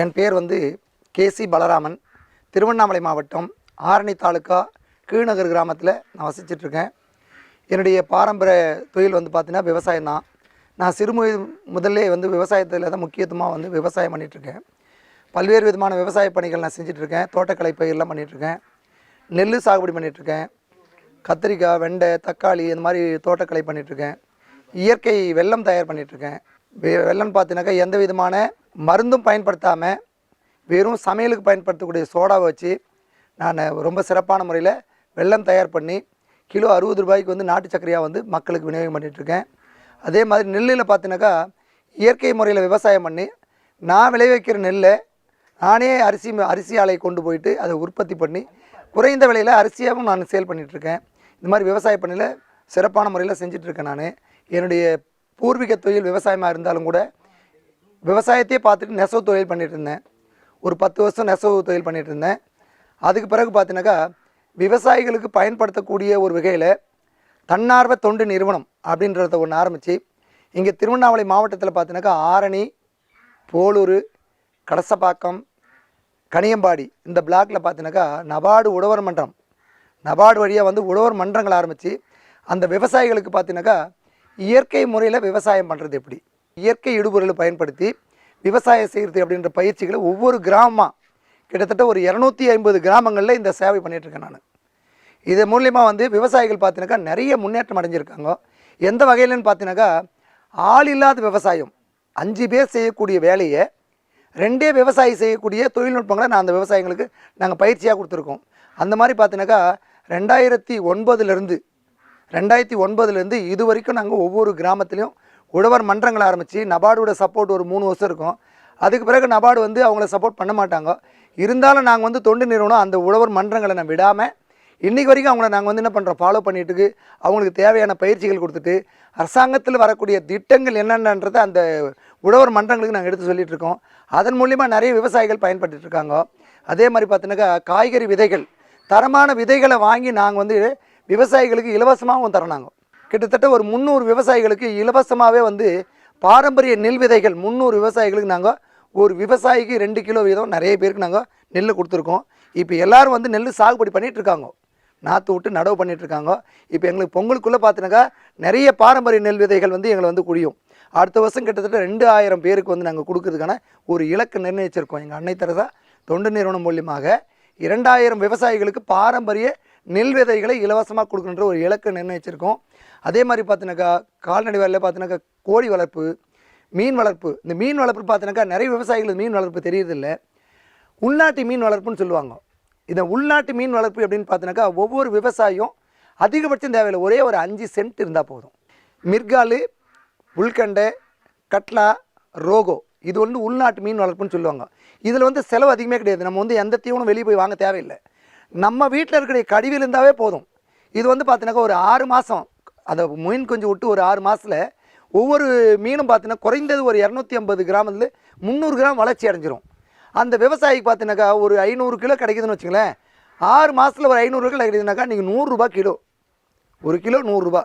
என் பேர் வந்து கேசி பலராமன். திருவண்ணாமலை மாவட்டம் ஆரணி தாலுக்கா கீழ்நகர் கிராமத்தில் நான் வசிச்சிட்ருக்கேன். என்னுடைய பாரம்பரிய தொழில் வந்து பார்த்திங்கன்னா விவசாயம் தான். நான் முதல்லே வந்து விவசாயத்தில் தான் முக்கியத்துவமாக வந்து விவசாயம் பண்ணிகிட்ருக்கேன். பல்வேறு விதமான விவசாய பணிகள் நான் செஞ்சிட்ருக்கேன். தோட்டக்கலை பயிரெலாம் பண்ணிகிட்ருக்கேன். நெல் சாகுபடி பண்ணிகிட்ருக்கேன். கத்திரிக்காய், வெண்டை, தக்காளி இந்த மாதிரி தோட்டக்கலை பண்ணிகிட்ருக்கேன். இயற்கை வெல்லம் தயார் பண்ணிகிட்ருக்கேன். வெல்லம் பார்த்தினாக்கா எந்த விதமான மருந்தும் பயன்படுத்தாமல் வெறும் சமையலுக்கு பயன்படுத்தக்கூடிய சோடாவை வச்சு நான் ரொம்ப சிறப்பான முறையில் வெல்லம் தயார் பண்ணி கிலோ 60 ரூபாய்க்கு வந்து நாட்டு சர்க்கரையாக வந்து மக்களுக்கு விநியோகம் பண்ணிகிட்ருக்கேன். அதே மாதிரி நெல்லில் பார்த்தினாக்கா இயற்கை முறையில் விவசாயம் பண்ணி நான் விளைவிக்கிற நெல்லை நானே அரிசி ஆலையை கொண்டு போயிட்டு அதை உற்பத்தி பண்ணி குறைந்த விலையில் அரிசியாகவும் நான் சேல் பண்ணிகிட்ருக்கேன். இந்த மாதிரி விவசாய பணியில் சிறப்பான முறையில் செஞ்சிட்ருக்கேன். நான் என்னுடைய பூர்வீக தொழில் விவசாயமாக இருந்தாலும் கூட விவசாயத்தையே பார்த்துட்டு நெசவு தொழில் பண்ணிகிட்டு இருந்தேன். ஒரு 10 வருஷம் நெசவு தொழில் பண்ணிகிட்டு இருந்தேன். அதுக்கு பிறகு பார்த்தினாக்கா விவசாயிகளுக்கு பயன்படுத்தக்கூடிய ஒரு வகையில் தன்னார்வ தொண்டு நிறுவனம் அப்படின்றத ஒன்று ஆரம்பித்து இங்கே திருவண்ணாமலை மாவட்டத்தில் பார்த்தினாக்கா ஆரணி, போலூர், கடசப்பாக்கம், கனியம்பாடி இந்த பிளாக்கில் பார்த்தினாக்கா நபார்டு உழவர் மன்றம், நபார்டு வழியாக வந்து உழவர் மன்றங்கள் ஆரம்பித்து அந்த விவசாயிகளுக்கு பார்த்தினாக்கா இயற்கை முறையில் விவசாயம் பண்ணுறது எப்படி, இயற்கை இடுபொருளை பயன்படுத்தி விவசாயம் செய்கிறது அப்படின்ற பயிற்சிகளை ஒவ்வொரு கிராமமாக கிட்டத்தட்ட ஒரு 250 கிராமங்களில் இந்த சேவை பண்ணிகிட்ருக்கேன் நான். இது மூலியமாக வந்து விவசாயிகள் பார்த்தினாக்கா நிறைய முன்னேற்றம் அடைஞ்சிருக்காங்க. எந்த வகையிலன்னு பார்த்தினாக்கா ஆள் இல்லாத விவசாயம் 5 பேர் செய்யக்கூடிய வேலையை 2 விவசாயி செய்யக்கூடிய தொழில்நுட்பங்களை நான் அந்த விவசாயிகளுக்கு நாங்கள் பயிற்சியாக கொடுத்துருக்கோம். அந்த மாதிரி பார்த்தினாக்கா 2009 இது வரைக்கும் நாங்கள் ஒவ்வொரு கிராமத்துலேயும் உழவர் மன்றங்கள் ஆரம்பித்து நபார்டோட சப்போர்ட் ஒரு 3 வருஷம் இருக்கும். அதுக்கு பிறகு நபார்டு வந்து அவங்கள சப்போர்ட் பண்ண மாட்டாங்க. இருந்தாலும் நாங்கள் வந்து தொண்டு நிறுவனம் அந்த உழவர் மன்றங்களை நான் விடாமல் இன்றைக்கி வரைக்கும் அவங்கள நாங்கள் வந்து என்ன பண்ணுறோம், ஃபாலோ பண்ணிட்டு அவங்களுக்கு தேவையான பயிற்சிகள் கொடுத்துட்டு அரசாங்கத்தில் வரக்கூடிய திட்டங்கள் என்னென்னன்றதை அந்த உழவர் மன்றங்களுக்கு நாங்கள் எடுத்து சொல்லிகிட்ருக்கோம். அதன் மூலிமா நிறைய விவசாயிகள் பயன்பட்டுருக்காங்க. அதே மாதிரி பார்த்தினாக்கா காய்கறி விதைகள், தரமான விதைகளை வாங்கி நாங்கள் வந்து விவசாயிகளுக்கு இலவசமாகவும் தரோம். கிட்டத்தட்ட ஒரு 300 விவசாயிகளுக்கு இலவசமாகவே வந்து பாரம்பரிய நெல் விதைகள் 300 விவசாயிகளுக்கு நாங்கள் ஒரு விவசாயிக்கு 2 கிலோ வீதம் நிறைய பேருக்கு நாங்கள் நெல் கொடுத்துருக்கோம். இப்போ எல்லோரும் வந்து நெல் சாகுபடி பண்ணிகிட்ருக்காங்க, நாற்று விட்டு நடவு பண்ணிகிட்ருக்காங்க. இப்போ எங்களுக்கு பொங்கலுக்குள்ளே பார்த்தினாக்கா நிறைய பாரம்பரிய நெல் விதைகள் வந்து எங்களை வந்து குடியும். அடுத்த வருஷம் கிட்டத்தட்ட 2000 பேருக்கு வந்து நாங்கள் கொடுக்கறதுக்கான ஒரு இலக்கு நிர்ணயிச்சிருக்கோம். எங்கள் அன்னை தெரசா தொண்டு நிறுவனம் மூலியமாக 2000 விவசாயிகளுக்கு பாரம்பரிய நெல் விதைகளை இலவசமாக கொடுக்குன்ற ஒரு இலக்கு நிர்ணயிச்சிருக்கோம். அதே மாதிரி பார்த்தினாக்கா கால்நடை வேலையில் பார்த்தினாக்கா கோழி வளர்ப்பு, மீன் வளர்ப்பு. இந்த மீன் வளர்ப்பு பார்த்தினாக்கா நிறைய விவசாயிகளுக்கு மீன் வளர்ப்பு தெரியறதில்லை. உள்நாட்டு மீன் வளர்ப்புன்னு சொல்லுவாங்க. இந்த உள்நாட்டு மீன் வளர்ப்பு அப்படின்னு பார்த்தினாக்கா ஒவ்வொரு விவசாயியும் அதிகபட்சம் தேவையில்லை, ஒரே ஒரு 5 சென்ட் இருந்தால் போதும். மிர்காலு, உள்கண்டை, கட்லா, ரோகோ இது வந்து உள்நாட்டு மீன் வளர்ப்புன்னு சொல்லுவாங்க. இதில் வந்து செலவு அதிகமே கிடையாது. நம்ம வந்து எந்த தீவனம் வெளியே போய் வாங்க தேவையில்லை, நம்ம வீட்டில் இருக்கிற கழிவில் இருந்தாவே போதும். இது வந்து பார்த்தினாக்கா ஒரு 6 மாதம் அதை மீன் கொஞ்சம் விட்டு ஒரு 6 மாதத்தில் ஒவ்வொரு மீனும் பார்த்திங்கன்னா குறைந்தது ஒரு 250 கிராமத்தில் 300 கிராம் வளர்ச்சி அடைஞ்சிரும். அந்த விவசாயிக்கு பார்த்தினாக்கா ஒரு 500 கிலோ கிடைக்குதுன்னு வச்சுங்களேன். 6 மாதத்தில் ஒரு 500 கிலோ கிடைக்குதுனாக்கா நீங்கள் 100 ரூபா கிலோ, ஒரு கிலோ 100 ரூபா,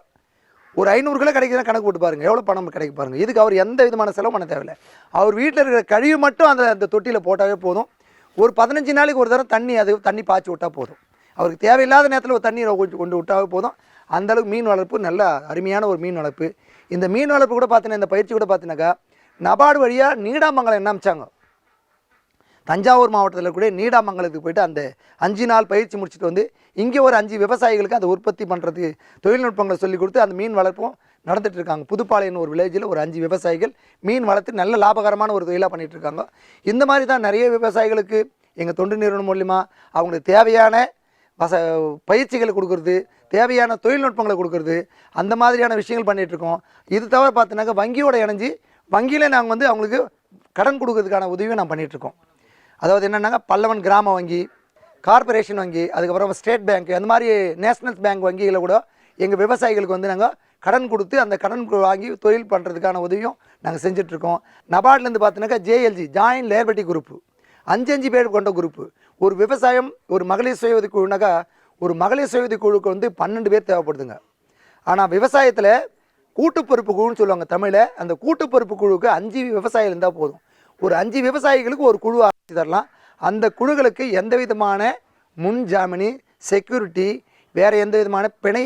ஒரு 500 கிலோ கிடைக்குதுன்னா கணக்கு போட்டு பாருங்கள் எவ்வளோ பணம் கிடைக்க பாருங்கள். இதுக்கு அவர் எந்த விதமான செலவு பண்ண தேவையில்லை. அவர் வீட்டில் இருக்கிற கழிவு மட்டும் அந்த தொட்டியில் போட்டாவே போதும். ஒரு 15 நாளைக்கு ஒரு தரம் தண்ணி பாய்ச்சி விட்டால் போதும். அவருக்கு தேவையில்லாத நேரத்தில் ஒரு தண்ணீரை கொண்டு விட்டாவே போதும். அந்தளவுக்கு மீன் வளர்ப்பு நல்ல அருமையான ஒரு மீன் வளர்ப்பு. இந்த மீன் வளர்ப்பு கூட பார்த்தீங்கன்னா இந்த பயிற்சி கூட பார்த்தீங்கன்னாக்கா நபார்டு வழியாக நீடாமங்கலம் என்ன அமைச்சாங்க. தஞ்சாவூர் மாவட்டத்தில் கூட நீடாமங்கலத்துக்கு போய்ட்டு அந்த 5 நாள் பயிற்சி முடிச்சுட்டு வந்து இங்கே ஒரு 5 விவசாயிகளுக்கு அதை உற்பத்தி பண்ணுறதுக்கு தொழில்நுட்பங்களை சொல்லிக் கொடுத்து அந்த மீன் வளர்ப்பும் நடந்துட்டு இருக்காங்க. புதுப்பாளையம் ஒரு வில்லேஜில் ஒரு 5 விவசாயிகள் மீன் வளர்த்து நல்ல லாபகரமான ஒரு தொழிலாக பண்ணிகிட்டு இருக்காங்க. இந்த மாதிரி தான் நிறைய விவசாயிகளுக்கு எங்கள் தொண்டு நிறுவனம் மூலிமா அவங்களுக்கு தேவையான பயிற்சிகளை கொடுக்குறது, தேவையான தொழில்நுட்பங்களை கொடுக்குறது, அந்த மாதிரியான விஷயங்கள் பண்ணிகிட்ருக்கோம். இது தவிர பார்த்தினாக்கா வங்கியோட இணைஞ்சி வங்கியிலே நாங்கள் வந்து அவங்களுக்கு கடன் கொடுக்கறதுக்கான உதவியும் நான் பண்ணிகிட்ருக்கோம். அதாவது என்னென்னாக்கா பல்லவன் கிராம வங்கி, கார்பரேஷன் வங்கி, அதுக்கப்புறம் ஸ்டேட் பேங்க், அந்த மாதிரி நேஷ்னல் பேங்க் வங்கிகளை கூட எங்கள் விவசாயிகளுக்கு வந்து நாங்கள் கடன் கொடுத்து அந்த கடன் வாங்கி தொழில் பண்ணுறதுக்கான உதவியும் நாங்கள் செஞ்சிட்ருக்கோம். நபார்ட்லேருந்து பார்த்தினாக்கா JLG ஜாயின்ட் லேபர்ட்டி குரூப்பு 5 பேர் கொண்ட குரூப்பு. ஒரு விவசாயம் ஒரு மகளிர் சுய உதவி குழுனாக்கா ஒரு மகளிர் சுய உதவி குழுக்கு வந்து 12 பேர் தேவைப்படுதுங்க. ஆனால் விவசாயத்தில் கூட்டுப்பொறுப்பு குழுன்னு சொல்லுவாங்க தமிழில். அந்த கூட்டுப்பொறுப்பு குழுவுக்கு 5 விவசாயிகள் இருந்தால் போதும். ஒரு 5 விவசாயிகளுக்கு ஒரு குழு ஆரம்பித்து தரலாம். அந்த குழுக்களுக்கு எந்த விதமான முன் ஜாமீனு, செக்யூரிட்டி, வேறு எந்த விதமான பிணை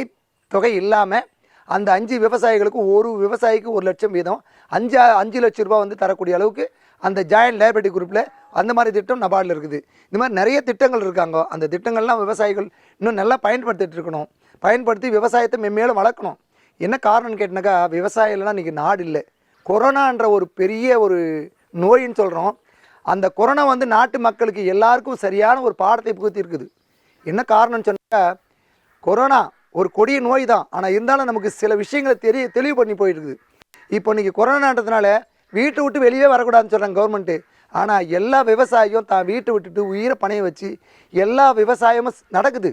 தொகை இல்லாமல் அந்த 5 விவசாயிகளுக்கு ஒரு விவசாயிக்கு 1 லட்சம் வீதம் 5 லட்சம் ரூபா வந்து தரக்கூடிய அளவுக்கு அந்த ஜாயின்ட் லைபிலிட்டி குரூப்பில் அந்த மாதிரி திட்டம் நபார்டில் இருக்குது. இந்த மாதிரி நிறைய திட்டங்கள் இருக்காங்க. அந்த திட்டங்கள்லாம் விவசாயிகள் இன்னும் நல்லா பயன்படுத்திட்டு இருக்கணும். பயன்படுத்தி விவசாயத்தை மென்மேலும் வளர்க்கணும். என்ன காரணம்னு கேட்டினாக்கா, விவசாயம் இல்லைனா இன்றைக்கி நாடு இல்லை. கொரோனான்ற ஒரு பெரிய ஒரு நோயின்னு சொல்கிறோம். அந்த கொரோனா வந்து நாட்டு மக்களுக்கு எல்லாருக்கும் சரியான ஒரு பாடத்தை புகுத்தி இருக்குது. என்ன காரணம்னு சொன்னாக்கா, கொரோனா ஒரு கொடிய நோய் தான். ஆனால் இருந்தாலும் நமக்கு சில விஷயங்களை தெளிவு பண்ணி போயிட்டுருக்குது. இப்போ இன்றைக்கி கொரோனான்றதுனால வீட்டை விட்டு வெளியே வரக்கூடாதுன்னு சொல்கிறாங்க கவர்மெண்ட்டு. ஆனால் எல்லா விவசாயியும் தான் வீட்டை விட்டுட்டு உயிரை பணைய வச்சு எல்லா விவசாயமும் நடக்குது.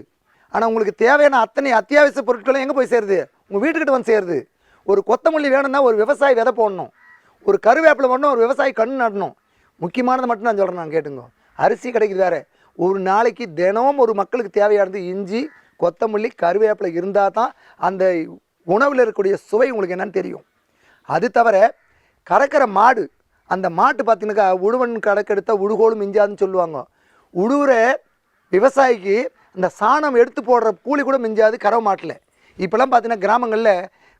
ஆனால் உங்களுக்கு தேவையான அத்தனை அத்தியாவசிய பொருட்களும் எங்கே போய் சேருது? உங்கள் வீட்டுக்கிட்ட வந்து சேருது. ஒரு கொத்தமல்லி வேணும்னா ஒரு விவசாயி விதை போடணும், ஒரு கருவேப்பிலை போடணும், ஒரு விவசாயி கண்ணு நடணும். முக்கியமானது மட்டும் நான் சொல்கிறேன், நான் கேட்டுங்க. அரிசி கிடைக்குது வேறு. ஒரு நாளைக்கு தினமும் ஒரு மக்களுக்கு தேவையானது இஞ்சி, கொத்தமல்லி, கருவேப்பிலை இருந்தால் தான் அந்த உணவில் இருக்கக்கூடிய சுவை உங்களுக்கு என்னன்னு தெரியும். அது தவிர கறக்கிற மாடு, அந்த மாட்டு பார்த்தீங்கன்னாக்கா உழுவன் கணக்கெடுத்தால் உழுகோலும் மிஞ்சாதுன்னு சொல்லுவாங்க. உழுவுற விவசாயிக்கு இந்த சாணம் எடுத்து போடுற கூலி கூட மிஞ்சாது கறவை மாட்டில். இப்போலாம் பார்த்தீங்கன்னா கிராமங்களில்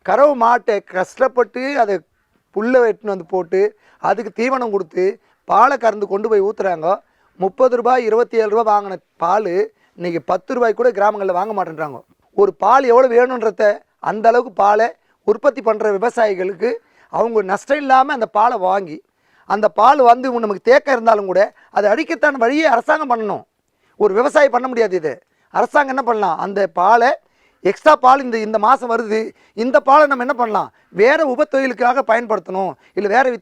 கறவை மாட்டை கஷ்டப்பட்டு அதை புல்லை வெட்டின்னு வந்து போட்டு அதுக்கு தீவனம் கொடுத்து பாலை கறந்து கொண்டு போய் ஊற்றுறாங்க. 30 ரூபாய் 27 ரூபா வாங்கின பால் இன்றைக்கி 10 ரூபாய்க்கு கூட கிராமங்களில் வாங்க மாட்டேன்றாங்க. ஒரு பால் எவ்வளோ வேணுன்றத அந்த அளவுக்கு பாலை உற்பத்தி பண்ணுற விவசாயிகளுக்கு அவங்க நஷ்டம் இல்லாமல் அந்த பாலை வாங்கி அந்த பால் வந்து நமக்கு தேக்கம் இருந்தாலும் கூட அதை அடிக்கத்தான் வழியே அரசாங்கம் பண்ணணும். ஒரு விவசாயி பண்ண முடியாது. இது அரசாங்கம் என்ன பண்ணலாம், அந்த பாலை எக்ஸ்ட்ரா பால் இந்த மாதம் வருது, இந்த பாலை நம்ம என்ன பண்ணலாம், வேறு உபத்தொழிலுக்காக பயன்படுத்தணும், இல்லை வேறு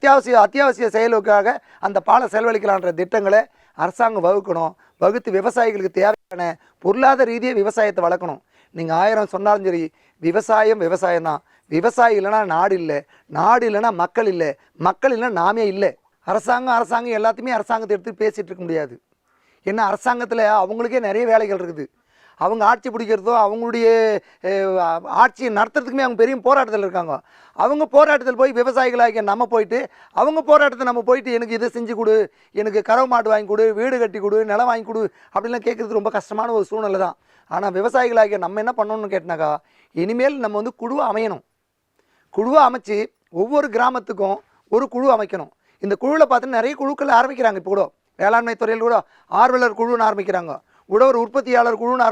அத்தியாவசிய செயலுக்காக அந்த பாலை செலவழிக்கலான்ற திட்டங்களை அரசாங்கம் வகுக்கணும். வகுத்து விவசாயிகளுக்கு தேவையான பொருளாதார ரீதியாக விவசாயத்தை வளர்க்கணும். நீங்கள் 1000 சொன்னாலும் சரி, விவசாயம் தான். விவசாயம் இல்லைனா நாடு இல்லை, நாடு இல்லைனா மக்கள் இல்லை, மக்கள் இல்லைனா நாமே இல்லை. அரசாங்கம் எல்லாத்தையுமே அரசாங்கத்தை எடுத்து பேசிகிட்டு இருக்க முடியாது. ஏன்னா அரசாங்கத்தில் அவங்களுக்கே நிறைய வேலைகள் இருக்குது. அவங்க ஆட்சி பிடிக்கிறதோ அவங்களுடைய ஆட்சியை நடத்துறதுக்குமே அவங்க பெரிய போராட்டத்தில் இருக்காங்க. அவங்க போராட்டத்தில் போய் விவசாயிகளாகிய நம்ம போயிட்டு அவங்க போராட்டத்தை நம்ம போயிட்டு எனக்கு இதை செஞ்சு கொடு, எனக்கு கறவை மாடு வாங்கி கொடு, வீடு கட்டி கொடு, நிலம் வாங்கி கொடு அப்படின்லாம் கேட்குறது ரொம்ப கஷ்டமான ஒரு சூழ்நிலை தான். ஆனால் விவசாயிகளாகிய நம்ம என்ன பண்ணணும்னு கேட்டினாக்கா, இனிமேல் நம்ம வந்து குழுவை அமையணும். குழுவை அமைச்சு ஒவ்வொரு கிராமத்துக்கும் ஒரு குழு அமைக்கணும். இந்த குழுவில் பார்த்தீங்கன்னா நிறைய குழுக்கள் ஆரம்பிக்கிறாங்க. இப்போ கூட வேளாண்மை துறையில் கூட ஆர்வலர் குழுன்னு ஆரம்பிக்கிறாங்க, உழவர் உற்பத்தியாளர் குழுன்னு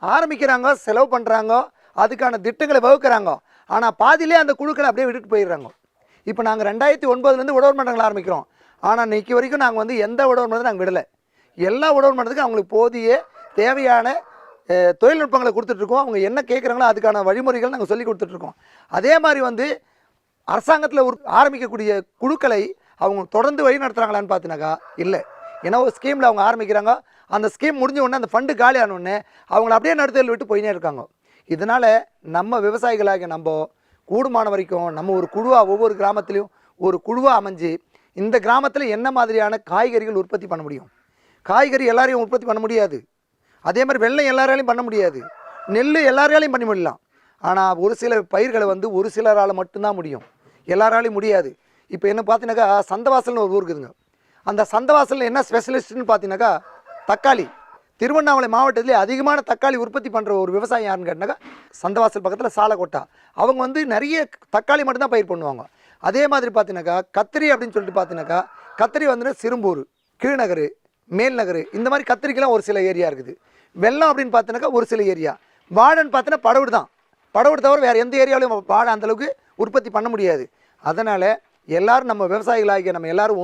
ஆரம்பிக்கிறாங்க, செலவு பண்ணுறாங்க, அதுக்கான திட்டங்களை வகுக்கிறாங்க. ஆனால் பாதியிலே அந்த குழுக்களை அப்படியே விட்டுட்டு போயிடுறாங்க. இப்போ நாங்கள் 2009 உழவர் மன்றங்கள் ஆரம்பிக்கிறோம். ஆனால் இன்றைக்கி வரைக்கும் நாங்கள் வந்து எந்த உழவர் மன்றத்தையும் நாங்கள் விடலை. எல்லா உழவர் மன்றத்துக்கும் அவங்களுக்கு போதிய தேவையான தொழில்நுட்பங்களை கொடுத்துட்ருக்கோம். அவங்க என்ன கேட்குறாங்களோ அதுக்கான வழிமுறைகள் நாங்கள் சொல்லி கொடுத்துட்ருக்கோம். அதே மாதிரி வந்து அரசாங்கத்தில் ஆரம்பிக்கக்கூடிய குழுக்களை அவங்க தொடர்ந்து வழி நடத்துகிறாங்களான்னு பார்த்தினாக்கா இல்லை. ஏன்னா ஒரு ஸ்கீமில் அவங்க ஆரம்பிக்கிறாங்க, அந்த ஸ்கீம் முடிஞ்ச உடனே அந்த ஃபண்டு காலி ஆனோடனே அவங்கள அப்படியே நடத்தல் விட்டு போயினே இருக்காங்க. இதனால் நம்ம விவசாயிகளாக நம்ம கூடுமான வரைக்கும் நம்ம ஒரு குழுவாக ஒவ்வொரு கிராமத்துலேயும் ஒரு குழுவாக அமைஞ்சு இந்த கிராமத்தில் என்ன மாதிரியான காய்கறிகள் உற்பத்தி பண்ண முடியும். காய்கறி எல்லாரையும் உற்பத்தி பண்ண முடியாது, அதே மாதிரி வெள்ளம் எல்லாராலையும் பண்ண முடியாது, நெல் எல்லாராலையும் பண்ணி முடியலாம். ஆனால் ஒரு சில பயிர்களை வந்து ஒரு சிலரால் மட்டும்தான் முடியும், எல்லாராலையும் முடியாது. இப்போ என்ன பார்த்தீங்கன்னாக்கா சந்தவாசல்னு ஒரு ஊர் இருக்குதுங்க. அந்த சந்தவாசலில் என்ன ஸ்பெஷலிஸ்ட்னு பார்த்தீங்கன்னாக்கா தக்காளி. திருவண்ணாமலை மாவட்டத்திலே அதிகமான தக்காளி உற்பத்தி பண்ணுற ஒரு விவசாயம் யாருன்னு கேட்டினாக்கா சந்தவாசல் பக்கத்தில் சாலக்கோட்டா. அவங்க வந்து நிறைய தக்காளி மட்டும்தான் பயிர் பண்ணுவாங்க. அதே மாதிரி பார்த்தீங்கன்னாக்கா கத்திரி அப்படின்னு சொல்லிட்டு பார்த்தீங்கன்னாக்கா கத்திரி வந்து சிறும்பூர், கீழ்நகர், மேல்நகர், இந்த மாதிரி கத்திரிக்கெல்லாம் ஒரு சில ஏரியா இருக்குது. வெள்ளம் அப்படின்னு பார்த்தீங்கன்னாக்கா ஒரு சில ஏரியா. வாழைன்னு பார்த்தீங்கன்னா படவுடு தான். படவுடு தவிர வேறு எந்த ஏரியாவிலையும் வாழை அந்தளவுக்கு உற்பத்தி பண்ண முடியாது. அதனால் எல்லோரும் நம்ம விவசாயிகளாகிய நம்ம எல்லோரும்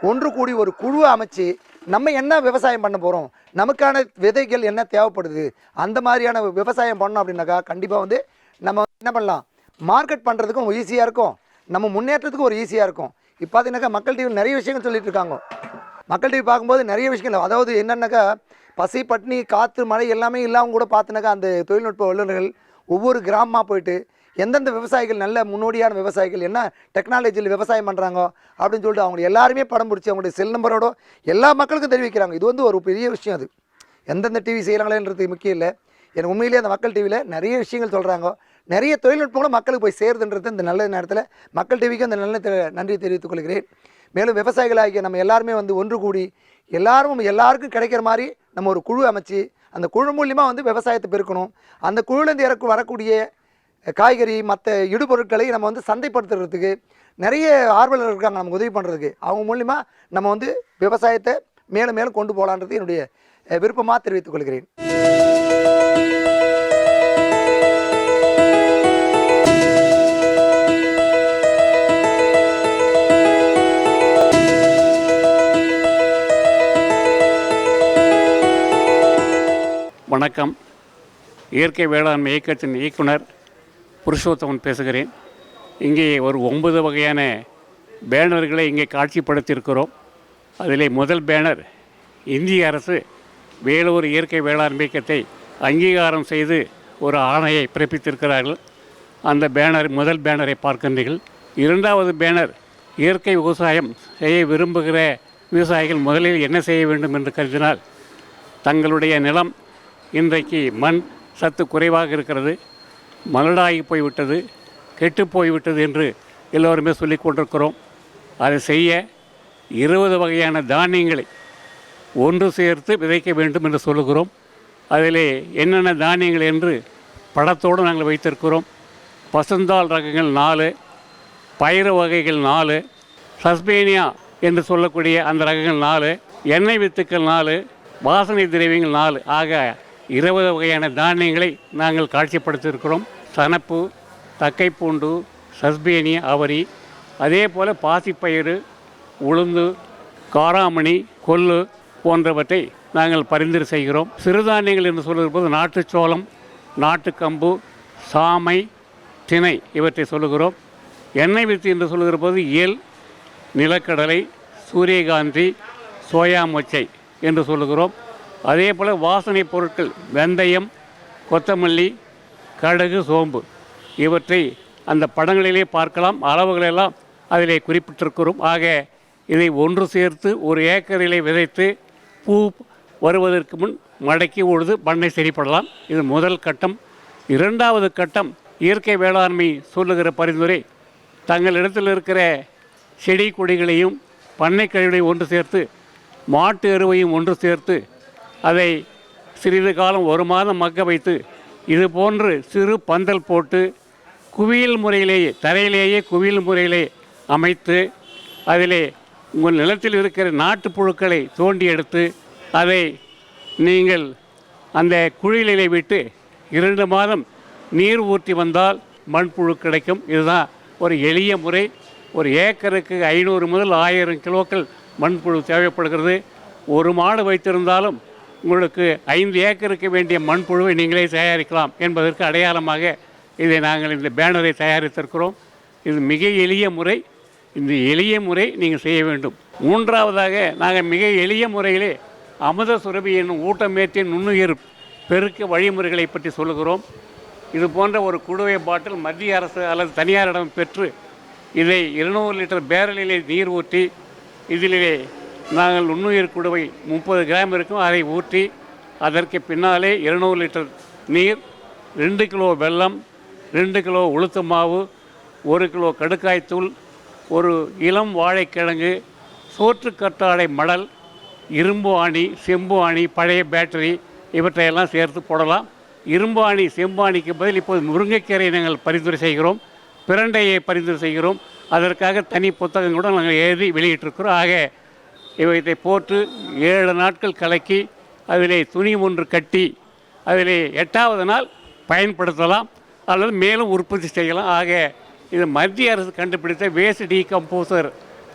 ஒன்று கூடி ஒரு குழுவை அமைச்சு நம்ம என்ன விவசாயம் பண்ண போகிறோம், நமக்கான விதைகள் என்ன தேவைப்படுது, அந்த மாதிரியான விவசாயம் பண்ணோம் அப்படின்னாக்கா கண்டிப்பாக வந்து நம்ம என்ன பண்ணலாம், மார்க்கெட் பண்ணுறதுக்கும் ஈஸியாக இருக்கும், நம்ம முன்னேற்றத்துக்கும் ஒரு ஈஸியாக இருக்கும். இப்போ பார்த்தீங்கன்னாக்கா மக்கள் டிவியில் நிறைய விஷயங்கள் சொல்லிட்டு இருக்காங்க. மக்கள் டிவி பார்க்கும்போது நிறைய விஷயங்கள், அதாவது என்னென்னாக்கா பசி பட்னி காற்று மழை எல்லாமே இல்லாமல் கூட பார்த்தினாக்கா அந்த தொழில்நுட்ப வல்லுநர்கள் ஒவ்வொரு கிராமமாக போயிட்டு எந்தெந்த விவசாயிகள் நல்ல முன்னோடியான விவசாயிகள் என்ன டெக்னாலஜியில் விவசாயம் பண்ணுறாங்க அப்படின்னு சொல்லிட்டு அவங்க எல்லாருமே படம் பிடிச்சி அவங்களுடைய செல் நம்பரோட எல்லா மக்களுக்கும் தெரிவிக்கிறாங்க. இது வந்து ஒரு பெரிய விஷயம். அது எந்தெந்த டிவி செய்கிறாங்களேன்றது முக்கியம் இல்லை. எனக்கு உண்மையிலேயே அந்த மக்கள் டிவியில் நிறைய விஷயங்கள் சொல்கிறாங்க, நிறைய தொழில்நுட்பங்களும் மக்களுக்கு போய் சேருதுன்றது இந்த நல்ல நேரத்தில் மக்கள் டிவிக்கு அந்த நல்ல நன்றி தெரிவித்துக் கொள்கிறேன். மேலும் விவசாயிகளாகிய நம்ம எல்லாருமே வந்து ஒன்று கூடி எல்லாருக்கும் கிடைக்கிற மாதிரி நம்ம ஒரு குழு அமைச்சு அந்த குழு மூலியமாக வந்து விவசாயத்தை பெருக்கணும். அந்த குழுலேருந்து வரக்கூடிய காய்கறி மற்ற இடுபொருட்களை நம்ம வந்து சந்தைப்படுத்துறதுக்கு நிறைய ஆர்வலர்கள் இருக்காங்க நமக்கு உதவி பண்ணுறதுக்கு. அவங்க மூலிமா நம்ம வந்து விவசாயத்தை மேலும் மேலும் கொண்டு போகலான்றது என்னுடைய விருப்பமாக தெரிவித்துக் கொள்கிறேன். வணக்கம். இயற்கை வேளாண்மை இயக்கத்தின் இயக்குனர் புருஷோத்தமன் பேசுகிறேன். இங்கே ஒரு 9 வகையான பேனர்களை இங்கே காட்சிப்படுத்தியிருக்கிறோம். அதிலே முதல் பேனர், இந்திய அரசு வேலூர் இயற்கை வேளாண்மை இயக்கத்தை அங்கீகாரம் செய்து ஒரு ஆணையை பிறப்பித்திருக்கிறார்கள். அந்த முதல் பேனரை பார்க்கின்றீர்கள். இரண்டாவது பேனர், இயற்கை விவசாயம் செய்ய விரும்புகிற விவசாயிகள் முதலில் என்ன செய்ய வேண்டும் என்று கருதினால், தங்களுடைய நிலம் இன்றைக்கு மண் சத்து குறைவாக இருக்கிறது, மலடாகி போய்விட்டது, கெட்டு போய்விட்டது என்று எல்லோருமே சொல்லிக் கொண்டிருக்கிறோம். அதை செய்ய 20 வகையான தானியங்களை ஒன்று சேர்த்து விதைக்க வேண்டும் என்று சொல்லுகிறோம். அதிலே என்னென்ன தானியங்கள் என்று படத்தோடு நாங்கள் வைத்திருக்கிறோம். பசுந்தாள் ரகங்கள் 4, பயிறு வகைகள் 4, சஸ்பேனியா என்று சொல்லக்கூடிய அந்த ரகங்கள் 4, எண்ணெய் வித்துக்கள் 4, வாசனை திரவியங்கள் 4 ஆக 20 வகையான தானியங்களை நாங்கள் காட்சிப்படுத்தியிருக்கிறோம். சணப்பு, தக்கைப்பூண்டு, சஸ்பேனியா, அவரி, அதே போல் பாசிப்பயிறு, உளுந்து, காராமணி, கொள்ளு போன்றவற்றை நாங்கள் பரிந்துரை செய்கிறோம். சிறுதானியங்கள் என்று சொல்லும்போது நாட்டுச்சோளம், நாட்டுக்கம்பு, சாமை, திணை இவற்றை சொல்லுகிறோம். எண்ணெய் வித்து என்று சொல்லுகிற போது எள், நிலக்கடலை, சூரியகாந்தி, சோயா மொச்சை என்று சொல்லுகிறோம். அதே போல் வாசனை பொருட்கள் வெந்தயம், கொத்தமல்லி, கடுகு, சோம்பு இவற்றை அந்த படங்களிலே பார்க்கலாம். அளவுகளெல்லாம் அதிலே குறிப்பிட்டிருக்கிறோம். ஆக இதை ஒன்று சேர்த்து ஒரு ஏக்கரிலே விதைத்து பூ வருவதற்கு முன் மடக்கி உழுது பண்ணை சரிப்படலாம். இது முதல் கட்டம். இரண்டாவது கட்டம், இயற்கை வேளாண்மை சொல்லுகிற பரிந்துரை, தங்களிடத்தில் இருக்கிற செடி கொடிகளையும் பண்ணை கழிவுகளையும் ஒன்று சேர்த்து மாட்டு எருவையும் ஒன்று சேர்த்து அதை சிறிது காலம் 1 மாதம் மக்க வைத்து இது போன்று சிறு பந்தல் போட்டு குவியல் முறையிலேயே தரையிலேயே குவியல் முறையிலே அமைத்து அதிலே உங்கள் நிலத்தில் இருக்கிற நாட்டுப்புழுக்களை தோண்டி எடுத்து அதை நீங்கள் அந்த குழியிலே விட்டு 2 மாதம் நீர் ஊற்றி வந்தால் மண்புழு கிடைக்கும். இதுதான் ஒரு எளிய முறை. ஒரு ஏக்கருக்கு 500 முதல் 1000 கிலோக்கள் மண்புழு தேவைப்படுகிறது. ஒரு மாடு வைத்திருந்தாலும் உங்களுக்கு 5 ஏக்கருக்கு வேண்டிய மண்புழுவை நீங்களே தயாரிக்கலாம் என்பதற்கு அடையாளமாக இதை நாங்கள் இந்த பேனரை தயாரித்திருக்கிறோம். இது மிக எளிய முறை. இந்த எளிய முறை நீங்கள் செய்ய வேண்டும். மூன்றாவதாக நாங்கள் மிக எளிய முறையிலே அமுத சுரபி என்னும் ஊட்டமேற்றிய நுண்ணுயிர் பெருக்க வழிமுறைகளை பற்றி சொல்லுகிறோம். இது போன்ற ஒரு குடுவை பாட்டில் மத்திய அரசு அல்லது தனியாரிடம் பெற்று இதை 200 லிட்டர் பேரலிலே நீர் ஊற்றி இதிலே நாங்கள் நுண்ணுயிர் குடுவை 30 கிராம் இருக்கும், அதை ஊற்றி அதற்கு பின்னாலே 200 லிட்டர் நீர், 2 கிலோ வெல்லம், 2 கிலோ உளுத்து மாவு, 1 கிலோ கடுக்காய்த்தூள், ஒரு இளம் வாழைக்கிழங்கு, சோற்றுக்கற்றாழை மடல், இரும்பு ஆணி, செம்பு ஆணி, பழைய பேட்டரி இவற்றையெல்லாம் சேர்த்து போடலாம். இரும்பு ஆணி, செம்பு ஆணிக்கு பதில் இப்போது முருங்கைக்கீரை நாங்கள் பரிந்துரை செய்கிறோம், பிரண்டையை பரிந்துரை செய்கிறோம். அதற்காக தனி புத்தகம் கூட நாங்கள் எழுதி வெளியிட்டிருக்கிறோம். ஆக இவற்றை போட்டு 7 நாட்கள் கலக்கி அதிலே துணி ஒன்று கட்டி அதிலே 8வது நாள் பயன்படுத்தலாம் அல்லது மேலும் உற்பத்தி செய்யலாம். ஆக இது மத்திய அரசு கண்டுபிடித்த வேஸ்ட் டீகம்போசர்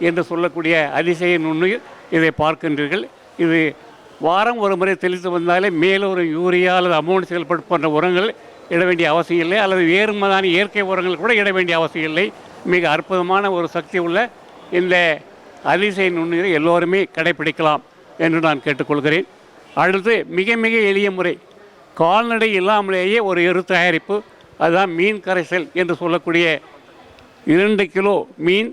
என்று சொல்லக்கூடிய அதிசய நுண்ணுயிர். இதை பார்க்கின்றீர்கள். இது வாரம் ஒரு முறை தெளித்து வந்தாலே மேலொரு யூரியா அல்லது அமோனியம் சல்பேட் போன்ற உரங்கள் இட வேண்டிய அவசியம் இல்லை, அல்லது வேறுமதான இயற்கை உரங்கள் கூட இட வேண்டிய அவசியம் இல்லை. மிக அற்புதமான ஒரு சக்தி உள்ள இந்த அதிசய நுண்ணுயிரை எல்லோருமே கடைப்பிடிக்கலாம் என்று நான் கேட்டுக்கொள்கிறேன். அடுத்து மிக மிக எளிய முறை, கால்நடை இல்லாமலேயே ஒரு எரு தயாரிப்பு, அதுதான் மீன் கரைசல் என்று சொல்லக்கூடிய 2 கிலோ மீன்,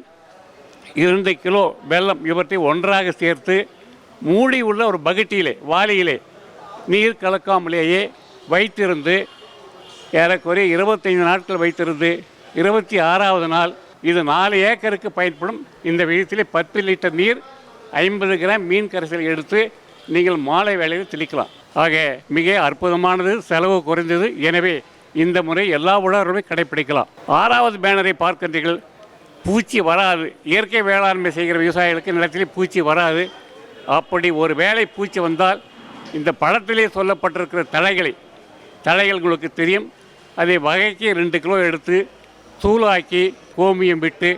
2 கிலோ வெல்லம் இவற்றை ஒன்றாக சேர்த்து மூடி உள்ள ஒரு பகட்டியிலே வாளியிலே நீர் கலக்காமலேயே வைத்திருந்து ஏறக்குறைய 25 நாட்கள் வைத்திருந்து 26வது நாள் இது 4 ஏக்கருக்கு பயன்படும். இந்த விதத்திலே 10 லிட்டர் நீர் 50 கிராம் மீன் கரைசல் எடுத்து நீங்கள் மாலை வேளையில் தெளிக்கலாம். ஆக மிக அற்புதமானது, செலவு குறைந்தது. எனவே இந்த முறை எல்லா உழவர்களுமே கடைப்பிடிக்கலாம். 6வது பேனரை பார்க்கின்றீர்கள். பூச்சி வராது. இயற்கை வேளாண்மை செய்கிற விவசாயிகளுக்கு நிலத்திலே பூச்சி வராது. அப்படி ஒரு வேளை பூச்சி வந்தால் இந்த பழத்திலே சொல்லப்பட்டிருக்கிற தழைகள் உங்களுக்கு தெரியும். அதை வகைக்கு 2 கிலோ எடுத்து தூளாக்கி கோமியம் விட்டு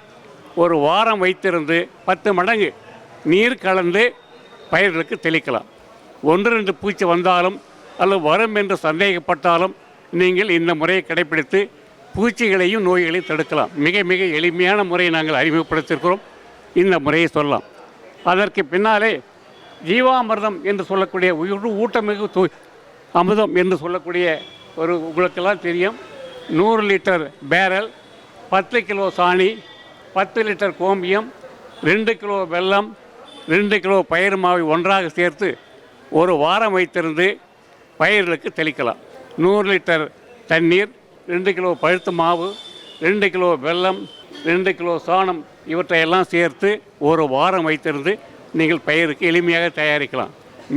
ஒரு வாரம் வைத்திருந்து 10 மடங்கு நீர் கலந்து பயிர்களுக்கு தெளிக்கலாம். 1-2 பூச்சி வந்தாலும் அல்லது வரும் என்று சந்தேகப்பட்டாலும் நீங்கள் இந்த முறையை கடைப்பிடித்து பூச்சிகளையும் நோய்களையும் தடுக்கலாம். மிக மிக எளிமையான முறையை நாங்கள் அறிமுகப்படுத்தியிருக்கிறோம். இந்த முறையை சொல்லலாம். அதற்கு பின்னாலே ஜீவாமிர்தம் என்று சொல்லக்கூடிய ஊட்டமிகு அமிர்தம் என்று சொல்லக்கூடிய ஒரு உங்களுக்கெல்லாம் தெரியும். 100 லிட்டர் பேரல், 10 கிலோ சாணி, 10 லிட்டர் கோமியம், 2 கிலோ வெல்லம், 2 கிலோ பயிர் மாவை ஒன்றாக சேர்த்து ஒரு வாரம் வைத்திருந்து பயிர்களுக்கு தெளிக்கலாம். 100 லிட்டர் தண்ணீர், 2 கிலோ பழுத்த மாவு, 2 கிலோ வெல்லம், 2 கிலோ சாணம் இவற்றையெல்லாம் சேர்த்து ஒரு வாரம் வைத்திருந்து நீங்கள் பயிருக்கு எளிமையாக தயாரிக்கலாம்.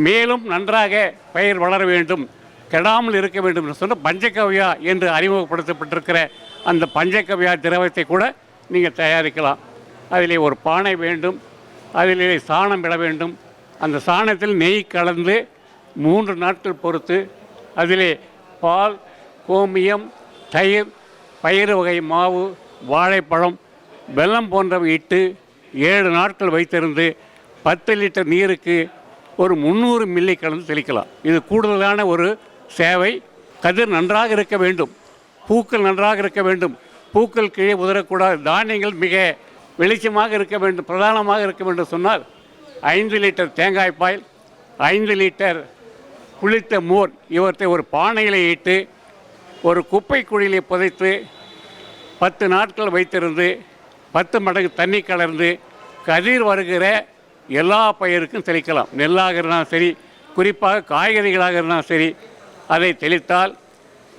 மேலும் நன்றாக பயிர் வளர வேண்டும், கெடாமல் இருக்க வேண்டும் என்று சொன்ன பஞ்சகவ்யா என்று அறிமுகப்படுத்தப்பட்டிருக்கிற அந்த பஞ்சகவ்யா திரவத்தை கூட நீங்கள் தயாரிக்கலாம். அதிலே ஒரு பானை வேண்டும், அதிலே சாணம் விட வேண்டும். அந்த சாணத்தில் நெய் கலந்து 3 நாட்கள் பொறுத்து அதிலே பால், கோமியம், தயிர், பயிறு வகை மாவு, வாழைப்பழம், வெல்லம் போன்றவை இட்டு 7 நாட்கள் வைத்திருந்து 10 லிட்டர் நீருக்கு ஒரு 300 மில்லி கலந்து தெளிக்கலாம். இது கூடுதலான ஒரு சேவை. கதிர் நன்றாக இருக்க வேண்டும், பூக்கள் நன்றாக இருக்க வேண்டும், பூக்கள் கீழே உதறக்கூடாது, தானியங்கள் மிக வெளிச்சமாக இருக்க வேண்டும், பிரதானமாக இருக்க வேண்டும் சொன்னால் 5 லிட்டர் தேங்காய் பால், 5 லிட்டர் புளித்த மோர் இவற்றை ஒரு பானையில் இட்டு ஒரு குப்பை குழியிலே புதைத்து 10 நாட்கள் வைத்திருந்து 10 மடங்கு தண்ணி கலந்து கதிர் வருகிற எல்லா பயிருக்கும் தெளிக்கலாம். நெல்லாக இருந்தாலும் சரி, குறிப்பாக காய்கறிகளாக இருந்தாலும் சரி, அதை தெளித்தால்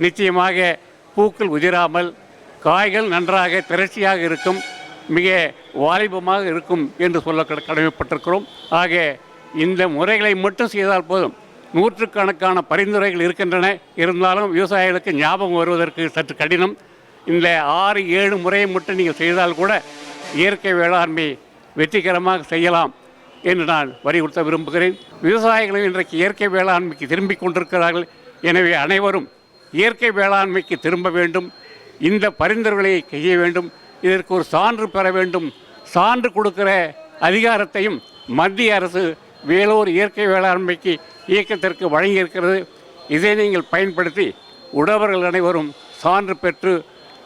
நிச்சயமாக பூக்கள் உதிராமல் காய்கள் நன்றாக திரட்சியாக இருக்கும், மிக வாலிபமாக இருக்கும் என்று சொல்ல கடமைப்பட்டிருக்கிறோம். ஆக இந்த முறைகளை மட்டும் செய்தால் போதும். நூற்றுக்கணக்கான பரிந்துரைகள் இருக்கின்றன. இருந்தாலும் விவசாயிகளுக்கு ஞாபகம் வருவதற்கு சற்று கடினம். இந்த 6-7 முறையை மட்டும் நீங்கள் செய்தால் கூட இயற்கை வேளாண்மை வெற்றிகரமாக செய்யலாம் என்று நான் வலியுறுத்த விரும்புகிறேன். விவசாயிகளும் இன்றைக்கு இயற்கை வேளாண்மைக்கு திரும்பிக் கொண்டிருக்கிறார்கள். எனவே அனைவரும் இயற்கை வேளாண்மைக்கு திரும்ப வேண்டும், இந்த பரிந்துரைகளை செய்ய வேண்டும், இதற்கு ஒரு சான்று பெற வேண்டும். சான்று கொடுக்கிற அதிகாரத்தையும் மத்திய அரசு வேலூர் இயற்கை வேளாண்மைக்கு இயக்கத்திற்கு வழங்கியிருக்கிறது. இதை நீங்கள் பயன்படுத்தி உழவர்கள் அனைவரும் சான்று பெற்று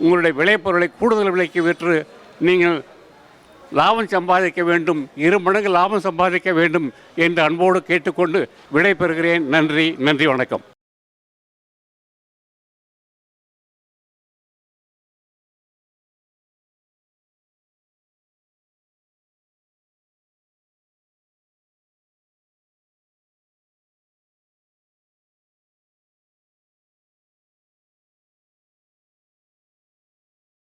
உங்களுடைய விளைபொருளை கூடுதல் விலைக்கு விற்று நீங்கள் லாபம் சம்பாதிக்க வேண்டும், 2 மடங்கு லாபம் சம்பாதிக்க வேண்டும் என்று அன்போடு கேட்டுக்கொண்டு விடைபெறுகிறேன். நன்றி, வணக்கம்.